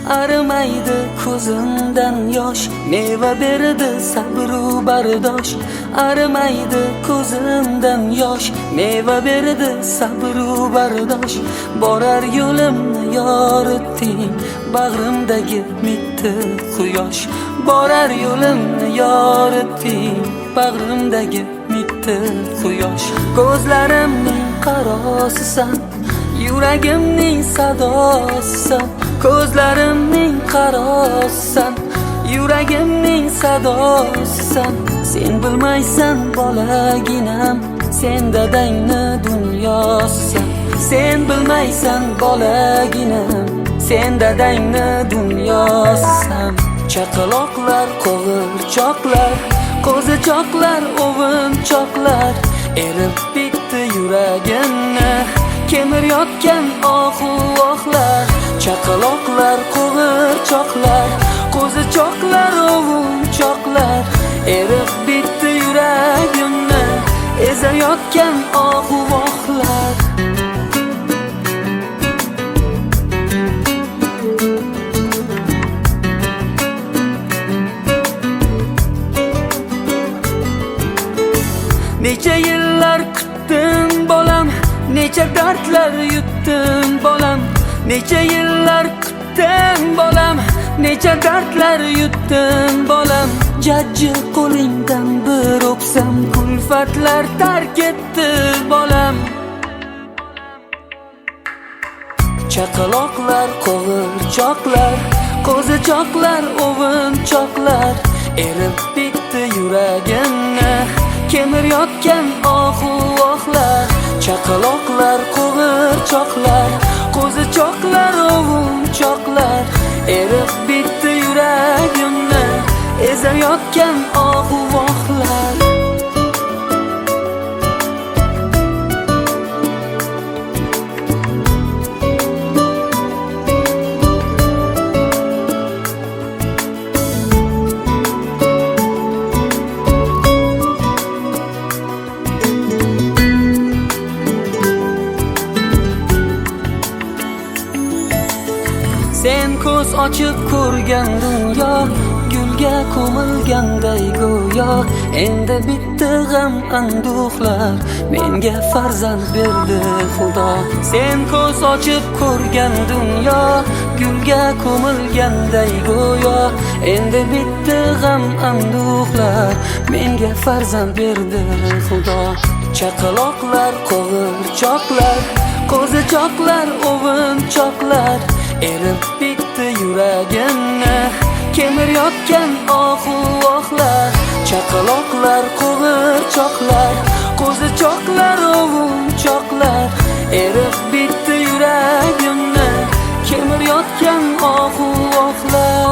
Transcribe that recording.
arimaydi ko'zimdan yosh, meva berdi sabru bardosh. Arimaydi ko'zimdan yosh, meva berdi sabru bardosh. Borar yo'limni yoritding, bag'rimdagi mitti quyosh. Borar yo'limni yoritding, bag'rimdagi mitti quyosh. Ko'zlarimning qarosisan, yuragimning sadosisan. Ko'zlarimning qarosisan, yuragimning sadosisan. Sen bilmaysan bolaginam, sen dadangni dunyosisan. Sen bilmaysan bolaginam, sen dadangni dunyosisan. Chaqaloqlar, qo'g'irchoqlar, qo'zichoqlar, o'g'inchoqlar erib bitdi yuragimni, kemirayotgan ohu-vohlar. Chaqaloqlar, qo'g'irchoqlar, qo'zichoqlar, o'g'inchoqlar erib bitdi yuragimni, ezayotgan ohu-vohlar. Necha yillar kutdim bolam, necha dardlar yutdim bolam. Necha yillar kutdim bolam, necha dardlar yutdim bolam. Jajji qo'lingdan bir o'psam, kulfatlar tark etdi bolam. Chaqaloqlar, qo'g'irchoqlar, qo'zichoqlar, o'g'inchoqlar erib bitdi yuragimni, kemirayotgan ohu-vohlar. Chaqaloqlar, qo'g'irchoqlar, qo'zichoqlar, o'g'inchoqlar erib bitdi yuragimni, ezayotgan ohu-vohlar. Sen ko'z ochib ko'rgan dunyo, gulga ko'milganday go'yo. Endi bitti g'am anduhlar, menga farzand berdi Xudo. Sen ko'z ochib ko'rgan dunyo, gulga ko'milganday go'yo. Endi bitti g'am anduhlar, menga farzand berdi Xudo. Chaqaloqlar, qo'g'irchoqlar, qo'zichoqlar, o'g'inchoqlar erib bitdi yuragimni, kemirayotgan ohu-vohlar. Chaqaloqlar, qo'g'irchoqlar, qo'zichoqlar, o'g'inchoqlar erib bitdi yuragimni, kemirayotgan ohu-vohlar.